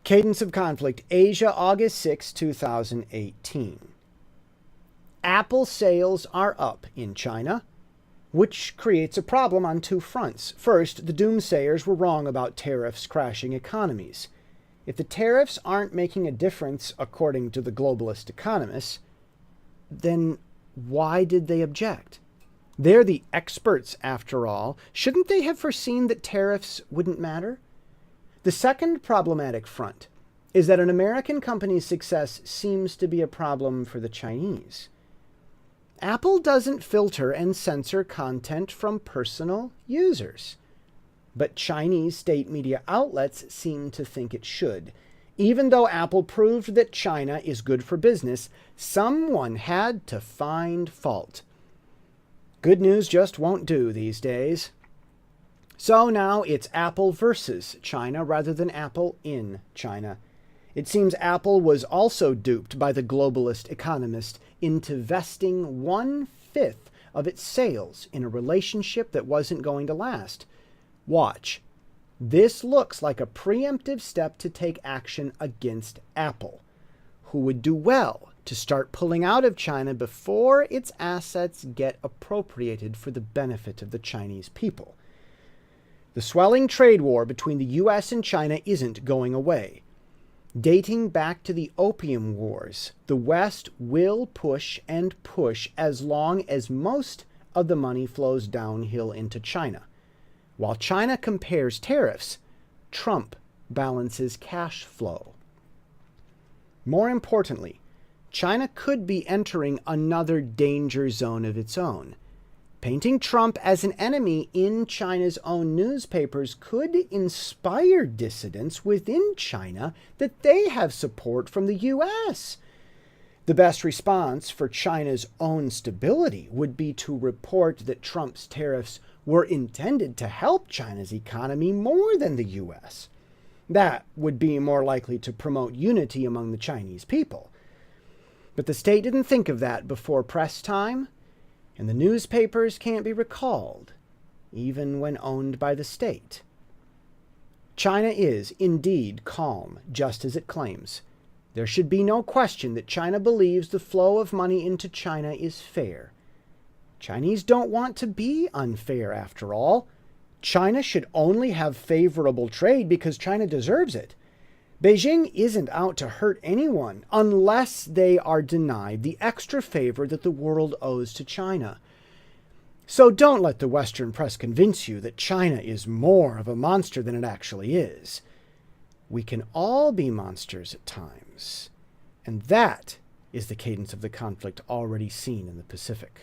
Cadence of Conflict, Asia, August 6, 2018. Apple sales are up in China, which creates a problem on two fronts. First, the doomsayers were wrong about tariffs crashing economies. If the tariffs aren't making a difference, according to the globalist economists, then why did they object? They're the experts, after all. Shouldn't they have foreseen that tariffs wouldn't matter? The second problematic front is that an American company's success seems to be a problem for the Chinese. Apple doesn't filter and censor content from personal users, but Chinese state media outlets seem to think it should. Even though Apple proved that China is good for business, someone had to find fault. Good news just won't do these days. So now it's Apple versus China rather than Apple in China. It seems Apple was also duped by the globalist economist into vesting 1/5 of its sales in a relationship that wasn't going to last. Watch. This looks like a preemptive step to take action against Apple, who would do well to start pulling out of China before its assets get appropriated for the benefit of the Chinese people. The swelling trade war between the US and China isn't going away. Dating back to the Opium Wars, the West will push and push as long as most of the money flows downhill into China. While China compares tariffs, Trump balances cash flow. More importantly, China could be entering another danger zone of its own. Painting Trump as an enemy in China's own newspapers could inspire dissidents within China that they have support from the US. The best response for China's own stability would be to report that Trump's tariffs were intended to help China's economy more than the US. That would be more likely to promote unity among the Chinese people. But the state didn't think of that before press time, and the newspapers can't be recalled, even when owned by the state. China is indeed calm, just as it claims. There should be no question that China believes the flow of money into China is fair. Chinese don't want to be unfair, after all. China should only have favorable trade because China deserves it. Beijing isn't out to hurt anyone unless they are denied the extra favor that the world owes to China. So don't let the Western press convince you that China is more of a monster than it actually is. We can all be monsters at times, and that is the cadence of the conflict already seen in the Pacific.